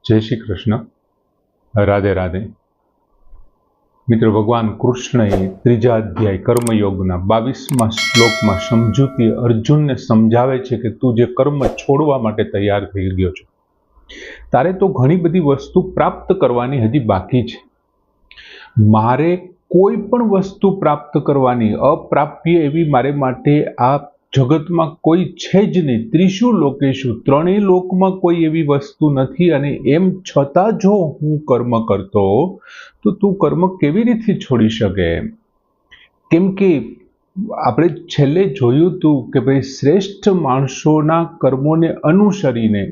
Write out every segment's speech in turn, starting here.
जय श्री कृष्ण। राधे राधे। मित्र, भगवान कृष्णए त्रीजा अध्याय कर्मयोगना 22मा श्लोकमां समझूती अर्जुनने समझावे छे के तू जे कर्म छोड़वा माटे तैयार थई गयो छे, तारे तो घणी बधी वस्तु प्राप्त करवानी हजी बाकी छे। मारे कोई पण वस्तु प्राप्त करवानी, अप्राप्य एवी मारे माटे आ जगतमां कोई छे ज नहीं। त्रिशु लोकेशु, त्रणेय लोकमां कोई एवी वस्तु नथी अने एम छतां जो हूँ कर्म करतो तो तू कर्म केवी रीते छोड़ी शके? केम के आपणे छेल्ले जोयुं हतुं के भाई श्रेष्ठ माणसोना कर्मोने अनुसरीने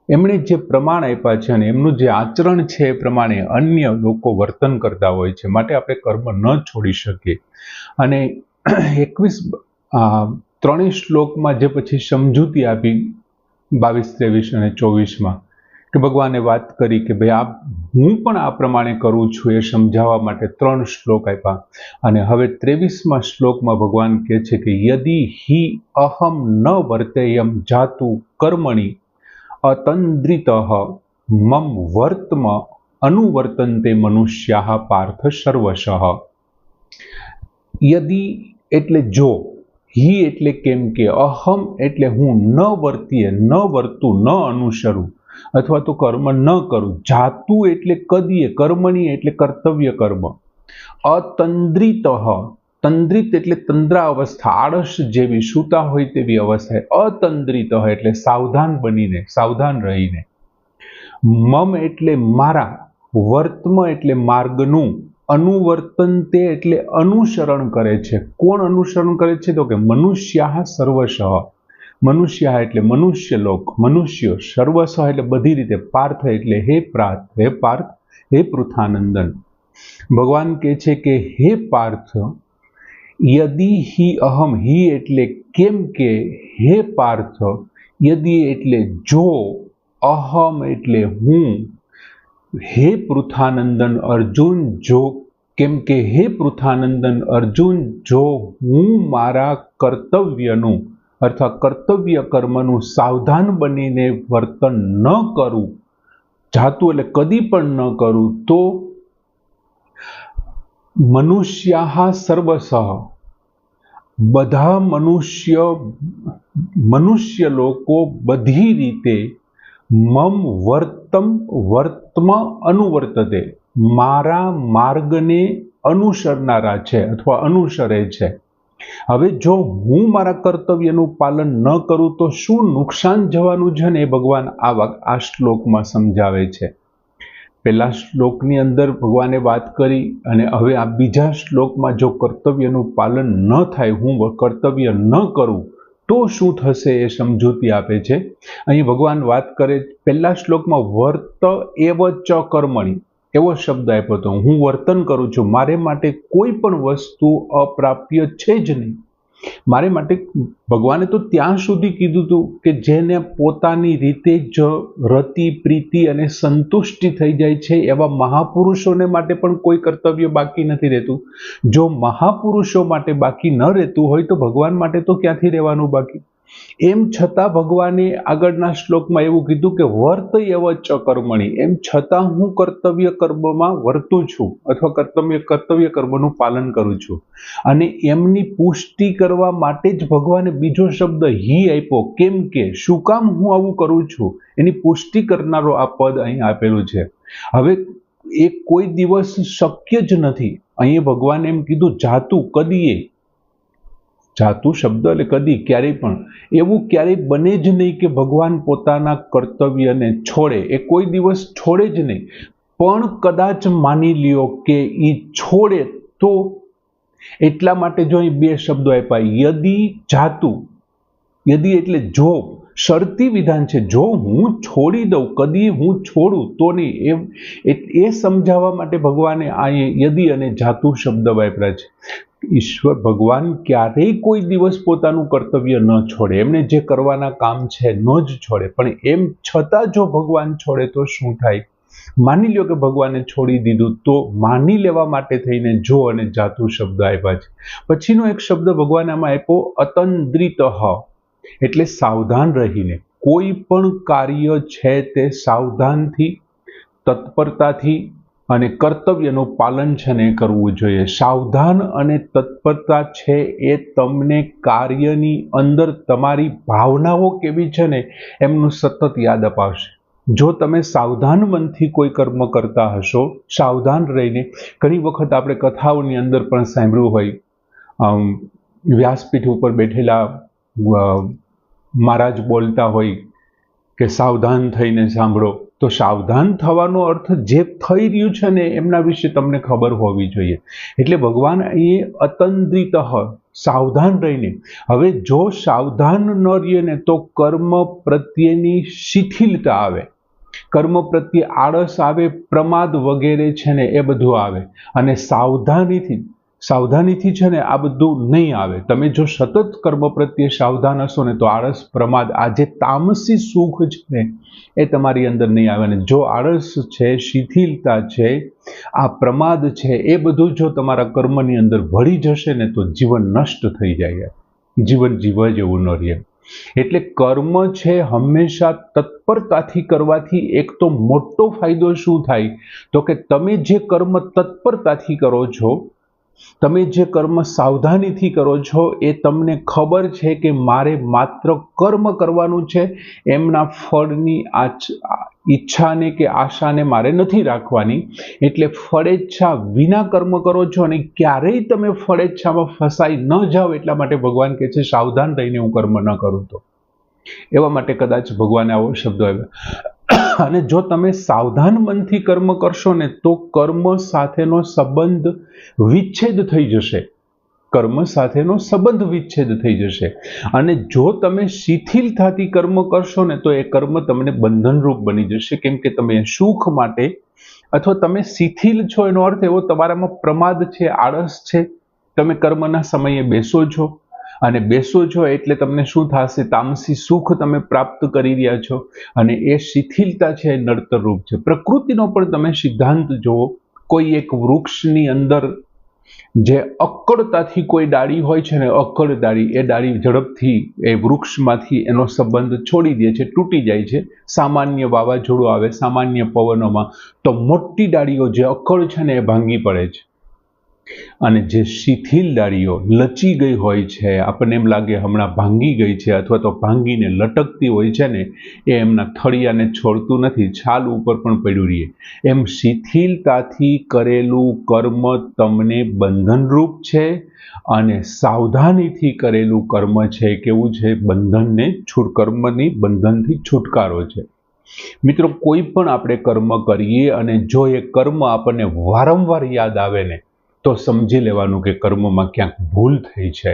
एमणे जे प्रमाण आप्या छे अने एमनुं जे आचरण छे ए प्रमाणे अन्य लोको वर्तन करता होय छे, माटे आपणे कर्म न छोड़ी शकीए। अने 23 श्लोकमां जे पछी समझूती आपी 22, 23 અને 24 કે ભગવાને વાત કરી કે ભાઈ હું પણ આ પ્રમાણે કરું છું એ સમજાવવા માટે 3 શ્લોક આપ્યા। અને હવે 23મા શ્લોકમાં ભગવાન કહે છે કે યદિ હિ અહમ ન વર્તેયમ જાતુ કર્મણિ અતંદ્રિતઃ મમ વર્તમ અનુવર્તન્તે મનુષ્યાઃ પાર્થ સર્વશઃ। યદિ એટલે જો, हि એટલે કેમ કે, અહમ એટલે હું, ન વર્તીએ, ન વર્તું, ન અનુસરું અથવા તો કર્મ ન કરું, જાતું એટલે કદીએ, કર્મણી એટલે કર્તવ્ય કર્મ, અતંદ્રિતઃ, તંદ્રિત એટલે તંદ્રા અવસ્થા, આળસ જેવી, સૂતા હોય તેવી અવસ્થા, અતંદ્રિતઃ એટલે સાવધાન બનીને, સાવધાન રહીને, મમ એટલે મારા, વર્તમ એટલે માર્ગનું, અનુવર્તનતે એટલે અનુસરણ કરે છે। કોણ અનુસરણ કરે છે? તો કે મનુષ્યાઃ સર્વશઃ, મનુષ્ય એટલે મનુષ્ય લોક, મનુષ્યો, સર્વશઃ એટલે બધી રીતે, પાર્થ એટલે હે પાર્થ, હે પૃથાનંદન। ભગવાન કહે છે કે હે પાર્થ, યદિ હિ અહમ, હિ એટલે કેમ કે, હે પાર્થ, યદિ એટલે જો, અહમ એટલે હું, હે પૃથાનંદન અર્જુન જો, કેમ કે હે પૃથાનંદન અર્જુન જો હું મારા કર્તવ્યનું અથવા કર્તવ્ય કર્મનું સાવધાન બનીને વર્તન ન કરું, જાતું એટલે કદી પણ ન કરું, તો મનુષ્યાઃ સર્વશઃ બધા મનુષ્ય લોકો બધી રીતે મમ વર્તમ અનુવર્તતે મારા માર્ગને અનુસરનારા છે અથવા અનુસરે છે। હવે જો હું મારા કર્તવ્યનું પાલન ન કરું તો શું નુકસાન જવાનું છે ને એ ભગવાન આ શ્લોકમાં સમજાવે છે। પહેલા શ્લોકની અંદર ભગવાને વાત કરી અને હવે આ બીજા શ્લોકમાં જો કર્તવ્યનું પાલન ન થાય, હું કર્તવ્ય ન કરું તો શું થશે એ સમજૂતી આપે છે। અહીં ભગવાન વાત કરે, પહેલા શ્લોકમાં વર્ત એવ ચ કર્મણિ એવો શબ્દ આપ્યો હતો, હું વર્તન કરું છું, મારે માટે કોઈ પણ વસ્તુ અપ્રાપ્ય છે જ નહીં। મારે માટે ભગવાને તો ત્યાં સુધી કીધું હતું કે જેને પોતાની રીતે જ રતિ, પ્રીતિ અને સંતુષ્ટિ થઈ જાય છે એવા મહાપુરુષોને માટે પણ કોઈ કર્તવ્ય બાકી નથી રહેતું। જો મહાપુરુષો માટે બાકી ન રહેતું હોય તો ભગવાન માટે તો ક્યાંથી રહેવાનું બાકી? એમ છતાં ભગવાને આગળના શ્લોકમાં એવું કીધું કે વર્ત એવ ચ કર્મણિ, એમ છતાં હું કર્તવ્ય કર્મમાં વર્તું છું અથવા કર્તવ્ય કર્મનું પાલન કરું છું। અને એમની પુષ્ટિ કરવા માટે જ ભગવાને બીજો શબ્દ હિ આપ્યો, કેમ કે, શું કામ હું આવું કરું છું એની પુષ્ટિ કરનારો આ પદ અહીં આપેલું છે। હવે એ કોઈ દિવસ શક્ય જ નથી। અહીં ભગવાને એમ કીધું જાતું, કદીએ, જાતું શબ્દ એટલે કદી, ક્યારેય પણ એવું ક્યારેય બને જ નહીં કે ભગવાન પોતાના કર્તવ્યને છોડે, એ કોઈ દિવસ છોડે જ નહીં। પણ કદાચ માની લ્યો કે એ છોડે તો એટલા માટે જો અહીં બે શબ્દો આપ્યા, યદિ જાતું, યદિ એટલે જો, શરતી વિધાન છે, જો હું છોડી દઉં, કદી હું છોડું તો નહીં, એ સમજાવવા માટે ભગવાને અહીં યદિ અને જાતું શબ્દ વાપર્યા છે। ઈશ્વર ભગવાન ક્યારેય કોઈ દિવસ પોતાનું કર્તવ્ય ન છોડે, એમને જે કરવાના કામ છે ન જ છોડે। પણ એમ છતાં જો ભગવાન છોડે તો શું થાય? માની લ્યો કે ભગવાને છોડી દીધું તો માની લેવા માટે થઈને જો અને જાતું શબ્દ આપ્યા છે। પછીનો એક શબ્દ ભગવાને આમાં આપ્યો અતંદ્રિતઃ, એટલે સાવધાન રહીને, કોઈ પણ કાર્ય છે તે સાવધાનથી તત્પરતાથી અને કર્તવ્યનું પાલન છે ને કરવું જોઈએ. સાવધાન અને તત્પરતા છે એ તમને કાર્યની અંદર તમારી ભાવનાઓ કેવી છે ને એમનું સતત યાદ અપાવશે. જો તમે સાવધાન મનથી કોઈ કર્મ કરતા હશો, સાવધાન રહીને, ઘણી વખત આપણે કથાઓની અંદર પણ સાંભળ્યું હોય, વ્યાસપીઠ ઉપર બેઠેલા મહારાજ બોલતા હોય કે સાવધાન થઈને સાંભળો. તો સાવધાન થવાનો અર્થ જે થઈ રહ્યું છે ને એમના વિશે તમને ખબર હોવી જોઈએ. એટલે ભગવાન એ અતંદ્રિત સાવધાન રહીને, હવે જો સાવધાન ન રહીએ ને તો કર્મ પ્રત્યેની શિથિલતા આવે, કર્મ પ્રત્યે આળસ આવે, પ્રમાદ વગેરે છે ને એ બધું આવે. અને સાવધાનીથી છે ને આ બધું નહીં આવે. તમે જો સતત કર્મ પ્રત્યે સાવધાન હશો ને તો આળસ, પ્રમાદ, આ જે તામસી સુખ છે ને એ તમારી અંદર નહીં આવે. ને જો આળસ છે, શિથિલતા છે, આ પ્રમાદ છે, એ બધું જો તમારા કર્મની અંદર ભળી જશે ને તો જીવન નષ્ટ થઈ જાય, જીવન જીવવા જેવું ન રહે. એટલે કર્મ છે હંમેશા તત્પરતાથી કરવાથી એક તો મોટો ફાયદો શું થાય તો કે તમે જે કર્મ તત્પરતાથી કરો છો, તમે જે કર્મ સાવધાનીથી કરો છો, એ તમને ખબર છે કે મારે માત્ર કર્મ કરવાનું છે, એમના ફળની ઈચ્છાને કે આશાને મારે નથી રાખવાની. એટલે ફળેચ્છા વિના કર્મ કરો છો અને ક્યારેય તમે ફળેચ્છામાં ફસાઈ ન જાઓ એટલા માટે ભગવાન કહે છે સાવધાન રહીને હું કર્મ ન કરું. તો એવા માટે કદાચ ભગવાને આવો શબ્દ આવ્યો. અને જો તમે સાવધાન મનથી કર્મ કરશો ને તો કર્મ સાથેનો સંબંધ વિચ્છેદ થઈ જશે, કર્મ સાથેનો સંબંધ વિચ્છેદ થઈ જશે. અને જો તમે શિથિલતાથી કર્મ કરશો ને તો એ કર્મ તમને બંધનરૂપ બની જશે. કેમ કે તમે સુખ માટે અથવા તમે શિથિલ છો એનો અર્થ એવો તમારામાં પ્રમાદ છે, આળસ છે, તમે કર્મના સમયે બેસો છો અને બેસો છો એટલે તમને શું થશે, તામસી સુખ તમે પ્રાપ્ત કરી રહ્યા છો. અને એ શિથિલતા છે એ નડતરરૂપ છે. પ્રકૃતિનો પણ તમે સિદ્ધાંત જુઓ, કોઈ એક વૃક્ષની અંદર જે અક્કડતાથી કોઈ ડાળી હોય છે ને, અક્કડ ડાળી, એ ડાળી ઝડપથી એ વૃક્ષમાંથી એનો સંબંધ છોડી દે છે, તૂટી જાય છે. સામાન્ય વાવાઝોડું આવે, સામાન્ય પવનોમાં તો મોટી ડાળીઓ જે અક્કડ છે ને એ ભાંગી પડે છે. અને જે શિથિલ ડાળીઓ લચી ગઈ હોય છે, આપણને એમ લાગે હમણાં ભાંગી ગઈ છે અથવા તો ભાંગીને લટકતી હોય છે ને, એ એમના થળિયાને છોડતું નથી, છાલ ઉપર પણ પડ્યું રહે. એમ શિથિલતાથી કરેલું કર્મ તમને બંધનરૂપ છે અને સાવધાનીથી કરેલું કર્મ છે કેવું છે, બંધનને કર્મની બંધનથી છુટકારો છે. મિત્રો, કોઈ પણ આપણે કર્મ કરીએ અને જો એ કર્મ આપણને વારંવાર યાદ આવે ને તો સમજી લેવાનું કે કર્મમાં ક્યાંક ભૂલ થઈ છે,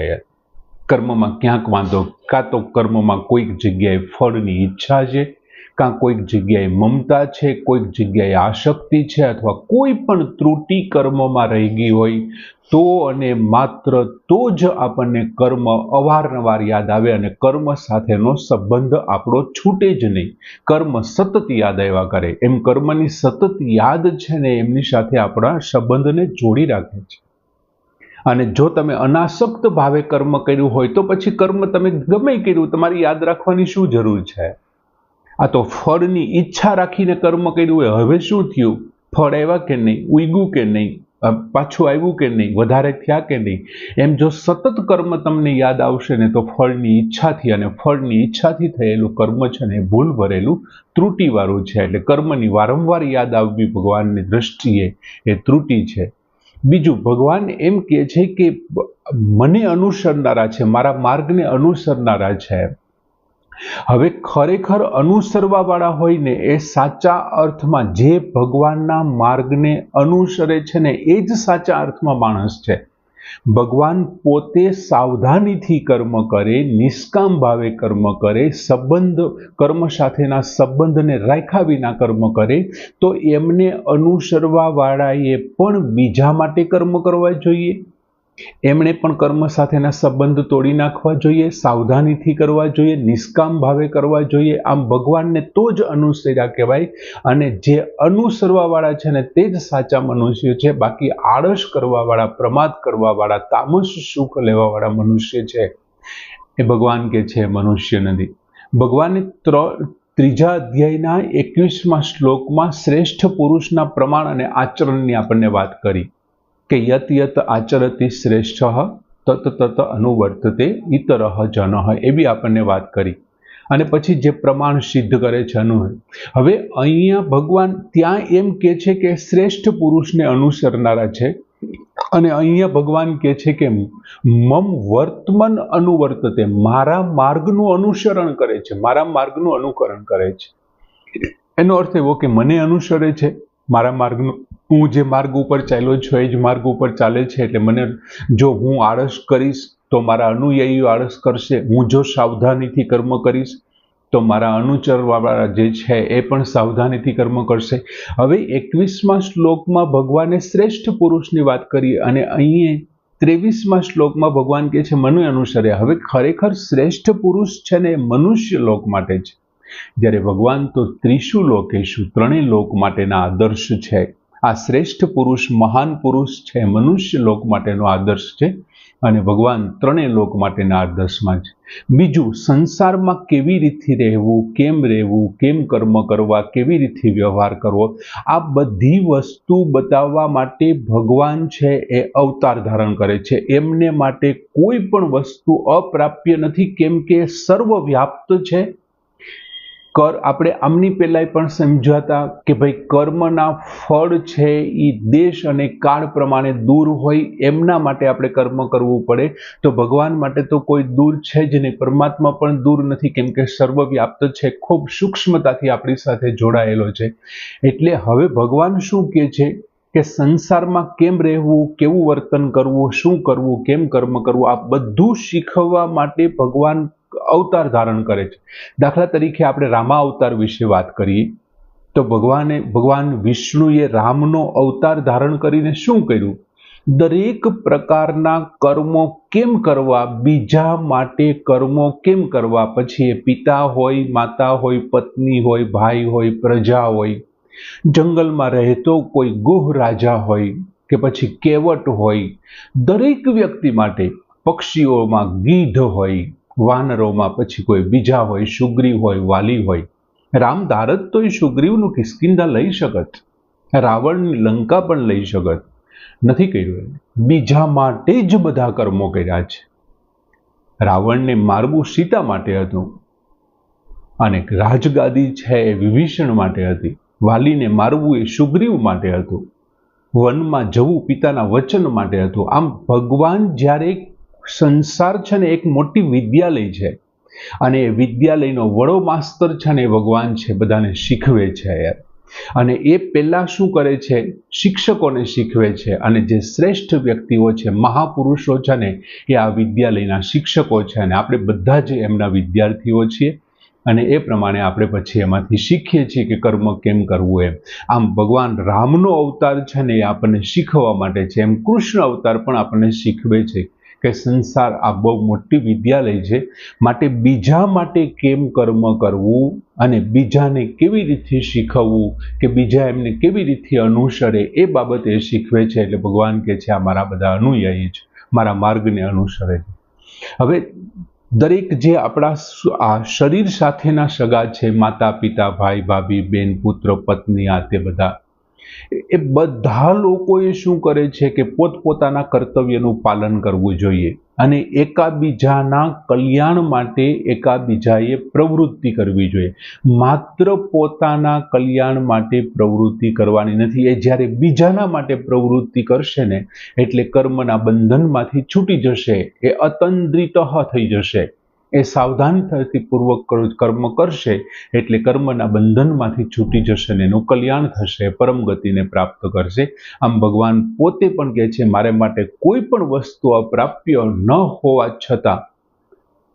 કર્મમાં ક્યાંક વાંધો, કાં તો કર્મમાં કોઈક જગ્યાએ ફળની ઈચ્છા છે, કાં કોઈક જગ્યાએ મમતા છે, કોઈક જગ્યાએ આસક્તિ છે, અથવા કોઈ પણ ત્રુટિ કર્મમાં રહી ગઈ હોય તો અને માત્ર તો જ આપણને કર્મ અવારનવાર યાદ આવે અને કર્મ સાથેનો સંબંધ આપણો છૂટે જ નહીં, કર્મ સતત યાદ આવ્યા કરે. એમ કર્મની સતત યાદ છે ને એમની સાથે આપણા સંબંધને જોડી રાખે છે. અને જો તમે અનાસક્ત ભાવે કર્મ કર્યું હોય તો પછી કર્મ તમે ગમે કર્યું, તમારી યાદ રાખવાની શું જરૂર છે? આ તો ફળની ઈચ્છા રાખીને કર્મ કર્યું હોય, હવે શું થયું, ફળ આવ્યા કે નહીં, ઉગ્યું કે નહીં, પાછું આવ્યું કે નહીં, વધારે થયા કે નહીં, એમ જો સતત કર્મ તમને યાદ આવશે ને તો ફળની ઈચ્છાથી, અને ફળની ઈચ્છાથી થયેલું કર્મ છે ને ભૂલ ભરેલું, ત્રુટિવાળું છે. એટલે કર્મની વારંવાર યાદ આવવી ભગવાનની દ્રષ્ટિએ એ ત્રુટિ છે. બીજું, ભગવાન એમ કહે છે કે મને અનુસરનારા છે, મારા માર્ગને અનુસરનારા છે. હવે ખરેખર અનુસરવા વાળા હોય ને એ સાચા અર્થમાં જે ભગવાનના માર્ગને અનુસરે છે ને એ જ સાચા અર્થમાં માણસ છે. ભગવાન પોતે સાવધાનીથી કર્મ કરે, નિષ્કામ ભાવે કર્મ કરે, કર્મ સાથેના સંબંધને રાખ્યા વિના કર્મ કરે, તો એમને અનુસરવા વાળાએ પણ બીજા માટે કર્મ કરવા જોઈએ, એમણે પણ કર્મ સાથેના સંબંધ તોડી નાખવા જોઈએ, સાવધાનીથી કરવા જોઈએ, નિષ્કામ ભાવે કરવા જોઈએ. આમ ભગવાનને તો જ અનુસર્યા કહેવાય. અને જે અનુસરવા વાળા છે ને તે જ સાચા મનુષ્ય છે. બાકી આળસ કરવા વાળા, પ્રમાદ કરવા વાળા, તામસ સુખ લેવા વાળા મનુષ્ય છે એ ભગવાન કે છે મનુષ્ય નથી. ભગવાને ત્રીજા અધ્યાયના 21મા શ્લોકમાં શ્રેષ્ઠ પુરુષના પ્રમાણ અને આચરણની આપણને વાત કરી કે યત યત આચરતી શ્રેષ્ઠ તત તત અનુવર્તતે ઇતરહ જનઃ, એ બી આપણને વાત કરી. અને પછી જે પ્રમાણ સિદ્ધ કરે છે હવે અહીંયા ભગવાન ત્યાં એમ કે છે કે શ્રેષ્ઠ પુરુષને અનુસરનારા છે, અને અહીંયા ભગવાન કે છે કે મમ વર્તમન અનુવર્તતે, મારા માર્ગનું અનુસરણ કરે છે, મારા માર્ગનું અનુકરણ કરે છે. એનો અર્થ એવો કે મને અનુસરે છે, મારા માર્ગનું, હું જે માર્ગ ઉપર ચાલ્યો છું એ જ માર્ગ ઉપર ચાલે છે. એટલે મને, જો હું આળસ કરીશ તો મારા અનુયાયીઓ આળસ કરશે, હું જો સાવધાનીથી કર્મ કરીશ તો મારા અનુચરવાળા જે છે એ પણ સાવધાનીથી કર્મ કરશે. હવે 21મા શ્લોકમાં ભગવાને શ્રેષ્ઠ પુરુષની વાત કરી, અને અહીં 23મા શ્લોકમાં ભગવાન કહે છે મને અનુસરે. હવે ખરેખર શ્રેષ્ઠ પુરુષ છે ને એ મનુષ્ય લોક માટે છે, જ્યારે ભગવાન તો ત્રિષુ લોકેશુ, ત્રણેય લોક માટેના આદર્શ છે. આ શ્રેષ્ઠ પુરુષ, મહાન પુરુષ છે, મનુષ્ય લોક માટેનો આદર્શ છે, અને ભગવાન ત્રણેય લોક માટેના આદર્શમાં છે. બીજું, સંસારમાં કેવી રીતે રહેવું, કેમ કર્મ કરવા, કેવી રીતે વ્યવહાર કરવો, આ બધી વસ્તુ બતાવવા માટે ભગવાન છે એ અવતાર ધારણ કરે છે. એમને માટે કોઈ પણ વસ્તુ અપ્રાપ્ય નથી, કેમ કે સર્વવ્યાપ્ત છે. આપણે આમની પહેલાં પણ સમજાતા કે ભાઈ કર્મના ફળ છે એ દેશ અને કાળ પ્રમાણે દૂર હોય, એમના માટે આપણે કર્મ કરવું પડે. તો ભગવાન માટે તો કોઈ દૂર છે જ નહીં, પરમાત્મા પણ દૂર નથી, કેમ કે સર્વવ્યાપ્ત છે, ખૂબ સૂક્ષ્મતાથી આપણી સાથે જોડાયેલો છે. એટલે હવે ભગવાન શું કહે છે કે સંસારમાં કેમ રહેવું, કેવું વર્તન કરવું, શું કરવું, કેમ કર્મ કરવું, આ બધું શીખવવા માટે ભગવાન અવતાર ધારણ કરે છે. દાખલા તરીકે આપણે રામા અવતાર વિશે વાત કરીએ તો ભગવાન વિષ્ણુએ રામનો અવતાર ધારણ કરીને શું કર્યું? દરેક પ્રકારના કર્મો કેમ કરવા, બીજા માટે કર્મો કેમ કરવા, પછી એ પિતા હોય, માતા હોય, પત્ની હોય, ભાઈ હોય, પ્રજા હોય, જંગલમાં રહેતો કોઈ ગોહ રાજા હોય કે પછી કેવટ હોય, દરેક વ્યક્તિ માટે, પક્ષીઓમાં ગીધ હોય, વાનરોમાં પછી કોઈ બીજા હોય, સુગ્રીવ હોય, વાલી હોય. રામ ધારત તો એ સુગ્રીવનું કિષ્કિંધા લઈ શકત, રાવણની લંકા પણ લઈ શકત, નથી કર્યું. બીજા માટે જ બધા કર્મો કર્યા છે. રાવણને મારવું સીતા માટે હતું, અને રાજગાદી છે એ વિભીષણ માટે હતી. વાલીને મારવું એ સુગ્રીવ માટે હતું. વનમાં જવું પિતાના વચન માટે હતું. આમ ભગવાન જ્યારે સંસાર છે ને એક મોટી વિદ્યાલય છે, અને એ વિદ્યાલયનો વડો માસ્તર છે ને એ ભગવાન છે, બધાને શીખવે છે યાર. અને એ પહેલા શું કરે છે? શિક્ષકોને શીખવે છે, અને જે શ્રેષ્ઠ વ્યક્તિઓ છે, મહાપુરુષો છે ને એ આ વિદ્યાલયના શિક્ષકો છે, અને આપણે બધા જ એમના વિદ્યાર્થીઓ છીએ, અને એ પ્રમાણે આપણે પછી એમાંથી શીખીએ છીએ કે કર્મ કેમ કરવું એમ. આમ ભગવાન રામનો અવતાર છે ને એ આપણને શીખવવા માટે છે, એમ કૃષ્ણ અવતાર પણ આપણને શીખવે છે કે સંસાર આ બહુ મોટી વિદ્યાલય છે, માટે બીજા માટે કેમ કર્મ કરવું, અને બીજાને કેવી રીતે શીખવવું, કે બીજા એમને કેવી રીતે અનુસરે, એ બાબત એ શીખવે છે. એટલે ભગવાન કહે છે આ મારા બધા અનુયાયી છે, મારા માર્ગને અનુસરે છે. હવે દરેક જે આપણા આ શરીર સાથેના સગા છે, માતા પિતા, ભાઈ ભાભી, બેન, પુત્ર, પત્ની, આ તે બધા, એ બધા લોકોએ શું કરે છે કે પોતપોતાના કર્તવ્યનું પાલન કરવું જોઈએ, અને એકાબીજાના કલ્યાણ માટે એકાબીજાએ પ્રવૃત્તિ કરવી જોઈએ. માત્ર પોતાના કલ્યાણ માટે પ્રવૃત્તિ કરવાની નથી. એ જ્યારે બીજાના માટે પ્રવૃત્તિ કરશે ને એટલે કર્મના બંધનમાંથી છૂટી જશે, એ અતંદ્રિત થઈ જશે. એ સાવધાનતાથી પૂર્વક કર્મ કરશે એટલે કર્મના બંધનમાંથી છૂટી જશે ને એનું કલ્યાણ થશે, પરમ ગતિને પ્રાપ્ત કરશે. આમ ભગવાન પોતે પણ કહે છે મારે માટે કોઈ પણ વસ્તુ અપ્રાપ્ય ન હોવા છતાં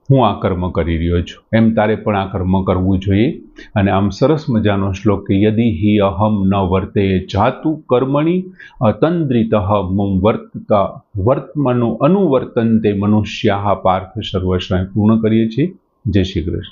હું આ કર્મ કરી રહ્યો છું, એમ તારે પણ આ કર્મ કરવું જોઈએ. અને આમ સરસ મજાનો શ્લોક કે યદિ હિ અહમ ન વર્તે જાતુ કર્મણી અતંદ્રિત વર્તમનો અનુવર્તન્તે મનુષ્યા પાર્થ સર્વસ્વ. પૂર્ણ કરીએ છીએ. જય શ્રી કૃષ્ણ.